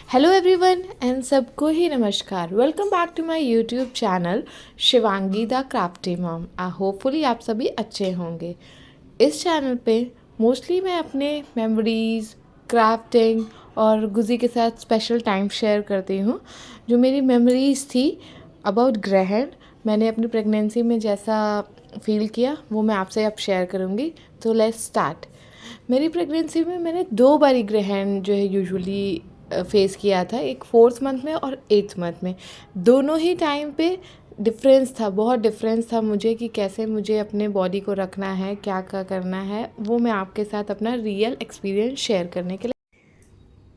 Hello everyone and सबको ही नमस्कार। Welcome back to my YouTube channel Shivangi the crafty mom. Hopefully आप सभी अच्छे होंगे। इस चैनल पे मोस्टली मैं अपने मेमोरीज़, क्राफ्टिंग और गुज़ी के साथ स्पेशल टाइम शेयर करती हूँ। जो मेरी मेमोरीज़ थी अबाउट ग्रहण, मैंने अपनी प्रेगनेंसी में जैसा फील किया वो मैं आपसे अब शेयर करूँगी। तो लेट्स स्टार्ट। मेरी प्रेगनेंसी में मैंने 2 बारी ग्रहण जो है यूजुअली फेस किया था, एक 4th मंथ में और 8th मंथ में। दोनों ही टाइम पे डिफरेंस था, बहुत डिफरेंस था मुझे कि कैसे मुझे अपने बॉडी को रखना है, क्या क्या करना है। वो मैं आपके साथ अपना रियल एक्सपीरियंस शेयर करने के लिए,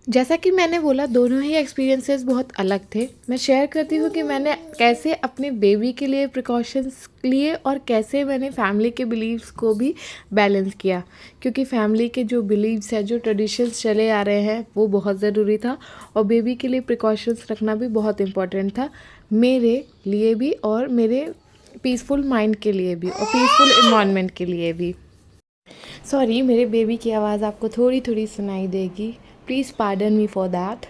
जैसा कि मैंने बोला, दोनों ही एक्सपीरियंसेस बहुत अलग थे। मैं शेयर करती हूँ कि मैंने कैसे अपने बेबी के लिए प्रिकॉशंस लिए और कैसे मैंने फैमिली के बिलीव्स को भी बैलेंस किया, क्योंकि फैमिली के जो बिलीव्स है, जो ट्रेडिशंस चले आ रहे हैं, वो बहुत ज़रूरी था और बेबी के लिए प्रिकॉशंस रखना भी बहुत इम्पॉर्टेंट था, मेरे लिए भी और मेरे पीसफुल माइंड के लिए भी और पीसफुल इन्वायरमेंट के लिए भी। सॉरी, मेरे बेबी की आवाज़ आपको थोड़ी थोड़ी सुनाई देगी, please pardon me for that.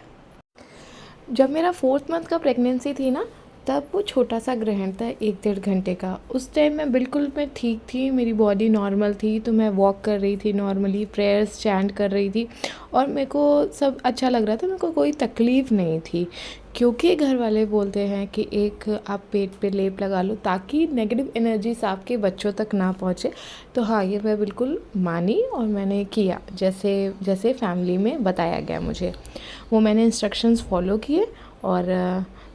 जब मेरा 4th मंथ का प्रेगनेंसी थी ना, तब वो छोटा सा ग्रहण था 1-1.5 घंटे का। उस टाइम मैं ठीक थी, मेरी बॉडी नॉर्मल थी, तो मैं वॉक कर रही थी नॉर्मली, प्रेयर्स चैंट कर रही थी और मेरे को सब अच्छा लग रहा था, मेरे को कोई तकलीफ़ नहीं थी। क्योंकि घर वाले बोलते हैं कि एक आप पेट पे लेप लगा लो ताकि नेगेटिव एनर्जीज आपके बच्चों तक ना पहुँचे। तो हाँ, ये मैं बिल्कुल मानी और मैंने किया जैसे जैसे फैमिली में बताया गया मुझे, वो मैंने इंस्ट्रक्शंस फॉलो किए। और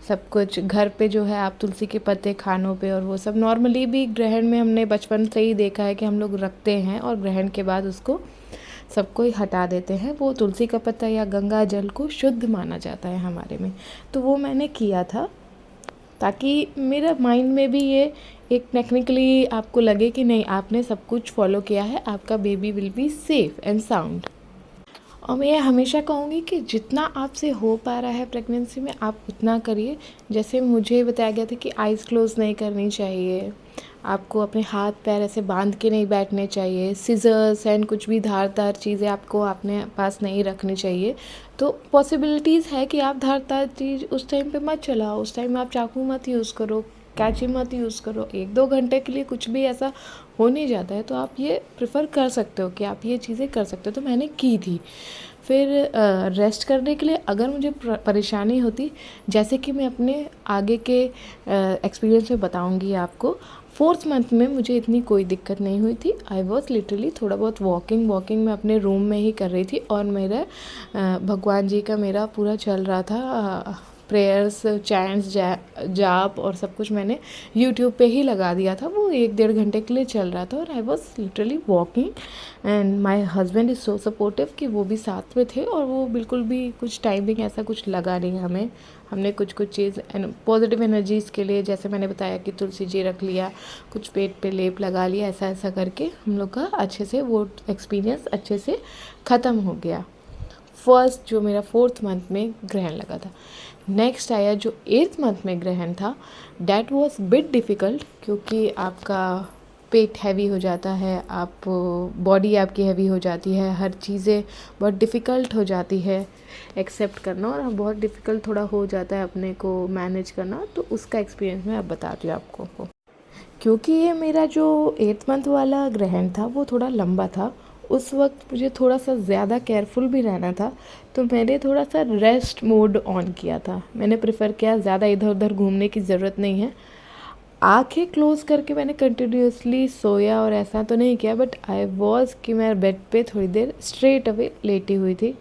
सब कुछ घर पे जो है, आप तुलसी के पत्ते खानों पे और वो सब नॉर्मली भी ग्रहण में हमने बचपन से ही देखा है कि हम लोग रखते हैं और ग्रहण के बाद उसको सबको ही हटा देते हैं। वो तुलसी का पत्ता या गंगा जल को शुद्ध माना जाता है हमारे में, तो वो मैंने किया था ताकि मेरा माइंड में भी ये एक टेक्निकली आपको लगे कि नहीं, आपने सब कुछ फॉलो किया है, आपका baby will be safe and sound. और मैं ये हमेशा कहूँगी कि जितना आपसे हो पा रहा है प्रेगनेंसी में, आप उतना करिए। जैसे मुझे बताया गया था कि आइज़ क्लोज़ नहीं करनी चाहिए, आपको अपने हाथ पैर ऐसे बांध के नहीं बैठने चाहिए, सिज़र्स एंड कुछ भी धारदार चीज़ें आपको अपने पास नहीं रखनी चाहिए। तो पॉसिबिलिटीज़ है कि आप धारदार चीज़ उस टाइम पे मत चलाओ, उस टाइम आप चाकू मत यूज़ करो, कैंची मत यूज़ करो। 1-2 घंटे के लिए कुछ भी ऐसा हो नहीं जाता है, तो आप ये प्रेफर कर सकते हो कि आप ये चीज़ें कर सकते हो। तो मैंने की थी। फिर रेस्ट करने के लिए अगर मुझे परेशानी होती, जैसे कि मैं अपने आगे के एक्सपीरियंस में बताऊंगी आपको, 4th मंथ में मुझे इतनी कोई दिक्कत नहीं हुई थी। आई वॉज लिटरली थोड़ा बहुत वॉकिंग मैं अपने रूम में ही कर रही थी और मेरा भगवान जी का मेरा पूरा चल रहा था, प्रेयर्स, चैंट्स, जाप और सब कुछ मैंने यूट्यूब पे ही लगा दिया था। वो 1-1.5 घंटे के लिए चल रहा था और I was literally walking and my husband is so supportive कि वो भी साथ में थे और वो बिल्कुल भी कुछ टाइमिंग ऐसा कुछ लगा नहीं हमें। हमने कुछ कुछ चीज़ पॉजिटिव एनर्जीज़ के लिए, जैसे मैंने बताया कि तुलसी जी रख लिया, कुछ पेट पे लेप लगा लिया, ऐसा ऐसा करके हम लोग का अच्छे से वो एक्सपीरियंस अच्छे से ख़त्म हो गया। फर्स्ट जो मेरा 4th मंथ में ग्रहण लगा था। नेक्स्ट आया जो 8th मंथ में ग्रहण था, डैट वॉज बिट डिफ़िकल्ट, क्योंकि आपका पेट हैवी हो जाता है, आप बॉडी आपकी हैवी हो जाती है, हर चीज़ें बहुत डिफ़िकल्ट हो जाती है एक्सेप्ट करना और बहुत डिफ़िकल्ट थोड़ा हो जाता है अपने को मैनेज करना। तो उसका एक्सपीरियंस मैं अब बताती हूँ आपको। क्योंकि ये मेरा जो 8th मंथ वाला ग्रहण था वो थोड़ा लंबा था, उस वक्त मुझे थोड़ा सा ज़्यादा केयरफुल भी रहना था, तो मैंने थोड़ा सा रेस्ट मोड ऑन किया था। मैंने प्रेफर किया, ज़्यादा इधर उधर घूमने की ज़रूरत नहीं है, आंखें क्लोज़ करके मैंने कंटिन्यूसली सोया और ऐसा तो नहीं किया, बट आई वॉज कि मैं बेड पे थोड़ी देर स्ट्रेट अवे लेटी हुई थी।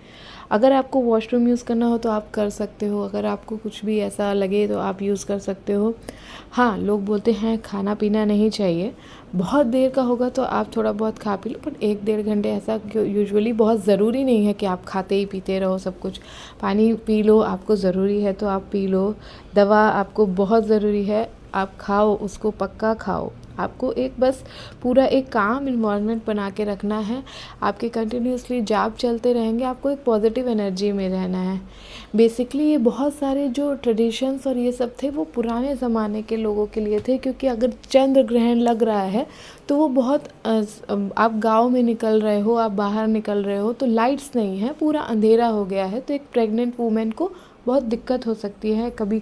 अगर आपको वॉशरूम यूज़ करना हो तो आप कर सकते हो, अगर आपको कुछ भी ऐसा लगे तो आप यूज़ कर सकते हो। हाँ, लोग बोलते हैं खाना पीना नहीं चाहिए, बहुत देर का होगा तो आप थोड़ा बहुत खा पी लो, बट 1-1.5 घंटे ऐसा यूजुअली बहुत ज़रूरी नहीं है कि आप खाते ही पीते रहो सब कुछ। पानी पी लो, आपको ज़रूरी है तो आप पी लो। दवा आपको बहुत ज़रूरी है, आप खाओ, उसको पक्का खाओ। आपको एक बस पूरा एक काम इन्वायरमेंट बना के रखना है। आपके कंटिन्यूसली जाप चलते रहेंगे, आपको एक पॉजिटिव एनर्जी में रहना है। बेसिकली ये बहुत सारे जो ट्रेडिशंस और ये सब थे वो पुराने ज़माने के लोगों के लिए थे, क्योंकि अगर चंद्र ग्रहण लग रहा है तो वो बहुत आप गांव में निकल रहे हो, आप बाहर निकल रहे हो तो लाइट्स नहीं है, पूरा अंधेरा हो गया है, तो एक प्रेग्नेंट वूमेन को बहुत दिक्कत हो सकती है। कभी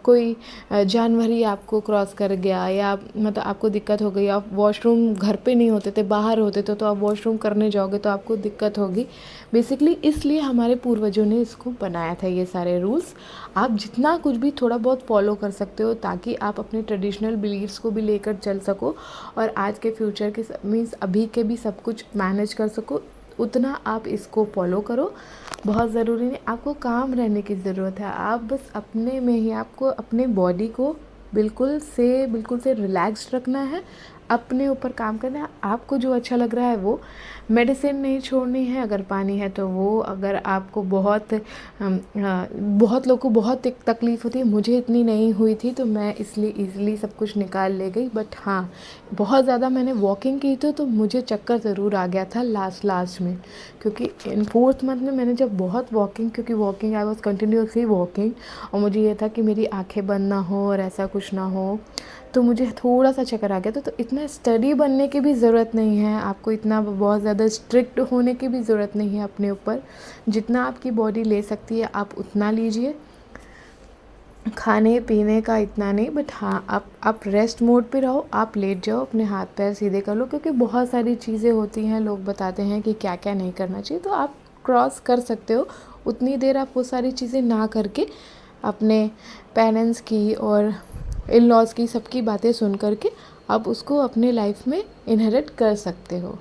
कोई जानवर ही आपको क्रॉस कर गया, या मतलब आपको दिक्कत हो गई, आप वॉशरूम घर पे नहीं होते थे, बाहर होते थे, तो आप वॉशरूम करने जाओगे तो आपको दिक्कत होगी। बेसिकली इसलिए हमारे पूर्वजों ने इसको बनाया था, ये सारे रूल्स। आप जितना कुछ भी थोड़ा बहुत फॉलो कर सकते हो ताकि आप अपने ट्रेडिशनल बिलीव्स को भी लेकर चल सको और आज के फ्यूचर के मीन्स अभी के भी सब कुछ मैनेज कर सको, उतना आप इसको फॉलो करो। बहुत ज़रूरी नहीं, आपको काम रहने की ज़रूरत है। आप बस अपने में ही, आपको अपने बॉडी को बिल्कुल से रिलैक्स्ड रखना है, अपने ऊपर काम करना है। आपको जो अच्छा लग रहा है वो, मेडिसिन नहीं छोड़नी है। अगर पानी है तो वो, अगर आपको बहुत लोगों को बहुत तकलीफ़ होती है, मुझे इतनी नहीं हुई थी तो मैं इसलिए ईज़िली सब कुछ निकाल ले गई। बट हाँ, बहुत ज़्यादा मैंने वॉकिंग की थी तो मुझे चक्कर ज़रूर आ गया था लास्ट में, क्योंकि इन 4th मंथ में मैंने जब बहुत वॉकिंग, क्योंकि walking I was continuously walking, और मुझे ये था कि मेरी आँखें बंद ना हो और ऐसा कुछ ना हो, तो मुझे थोड़ा सा चक्कर आ गया था। तो इतना स्टडी बनने की भी ज़रूरत नहीं है, आपको इतना बहुत ज़्यादा स्ट्रिक्ट होने की भी ज़रूरत नहीं है अपने ऊपर। जितना आपकी बॉडी ले सकती है आप उतना लीजिए, खाने पीने का इतना नहीं। बट हाँ, आप रेस्ट मोड पे रहो, आप लेट जाओ, अपने हाथ पैर सीधे कर लो, क्योंकि बहुत सारी चीज़ें होती हैं, लोग बताते हैं कि क्या क्या नहीं करना चाहिए, तो आप क्रॉस कर सकते हो। उतनी देर आप वो सारी चीज़ें ना करके अपने पेरेंट्स की और इन लॉज की सबकी बातें सुन करके आप उसको अपने लाइफ में इनहेरिट कर सकते हो।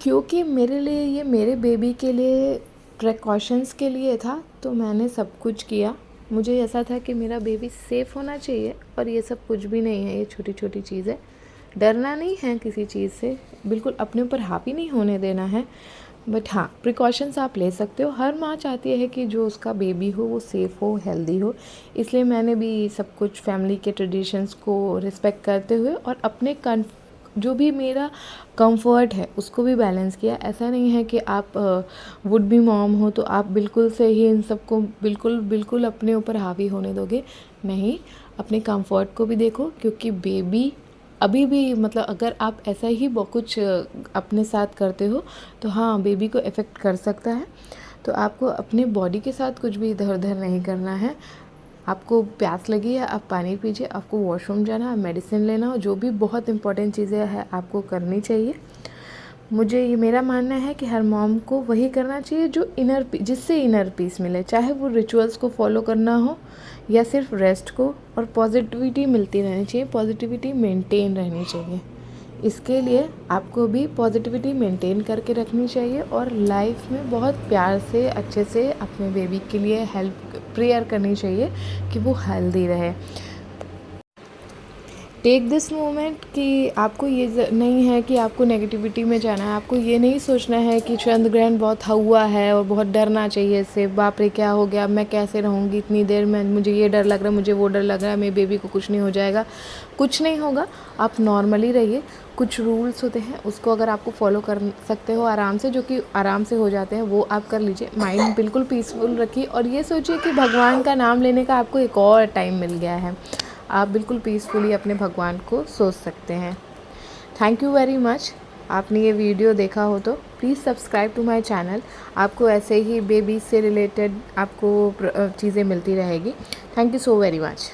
क्योंकि मेरे लिए ये मेरे बेबी के लिए प्रिकॉशंस के लिए था, तो मैंने सब कुछ किया। मुझे ऐसा था कि मेरा बेबी सेफ़ होना चाहिए, और ये सब कुछ भी नहीं है, ये छोटी छोटी चीज़ें। डरना नहीं है किसी चीज़ से, बिल्कुल अपने ऊपर हावी नहीं होने देना है। बट हाँ, प्रिकॉशंस आप ले सकते हो। हर माँ चाहती है कि जो उसका बेबी हो वो सेफ़ हो, हेल्दी हो। इसलिए मैंने भी सब कुछ फैमिली के ट्रेडिशंस को रिस्पेक्ट करते हुए और अपने जो भी मेरा कंफर्ट है उसको भी बैलेंस किया। ऐसा नहीं है कि आप वुड बी मॉम हो तो आप बिल्कुल से ही इन सबको बिल्कुल अपने ऊपर हावी होने दोगे। नहीं, अपने कंफर्ट को भी देखो, क्योंकि बेबी अभी भी, मतलब अगर आप ऐसा ही कुछ अपने साथ करते हो तो हाँ, बेबी को इफ़ेक्ट कर सकता है। तो आपको अपने बॉडी के साथ कुछ भी इधर उधर नहीं करना है। आपको प्यास लगी है, आप पानी पीजिए, आपको वॉशरूम जाना है, मेडिसिन लेना हो, जो भी बहुत इंपॉर्टेंट चीज़ें हैं आपको करनी चाहिए। मुझे ये मेरा मानना है कि हर मॉम को वही करना चाहिए जो जिससे इनर पीस मिले, चाहे वो रिचुअल्स को फॉलो करना हो या सिर्फ रेस्ट को, और पॉजिटिविटी मिलती रहनी चाहिए, पॉजिटिविटी मेंटेन रहनी चाहिए। इसके लिए आपको भी पॉजिटिविटी मेंटेन करके रखनी चाहिए और लाइफ में बहुत प्यार से अच्छे से अपने बेबी के लिए प्रेयर करनी चाहिए कि वो हेल्दी रहे। टेक दिस मोमेंट कि आपको ये नहीं है कि आपको नेगेटिविटी में जाना है, आपको ये नहीं सोचना है कि चंद्र ग्रहण बहुत हुआ है और बहुत डरना चाहिए इससे, बाप रे क्या हो गया, मैं कैसे रहूँगी इतनी देर में, मुझे ये डर लग रहा है, मुझे वो डर लग रहा है, मेरे बेबी को कुछ नहीं हो जाएगा। कुछ नहीं होगा, आप नॉर्मली रहिए। कुछ रूल्स होते हैं उसको अगर आपको फॉलो कर सकते हो आराम से, जो कि आराम से हो जाते हैं, वो आप कर लीजिए। माइंड बिल्कुल पीसफुल रखिए और ये सोचिए कि भगवान का नाम लेने का आपको एक और टाइम मिल गया है। आप बिल्कुल पीसफुली अपने भगवान को सोच सकते हैं। Thank you very much. आपने ये वीडियो देखा हो तो please subscribe to my channel. आपको ऐसे ही बेबी से रिलेटेड आपको चीज़ें मिलती रहेगी। Thank you so very much.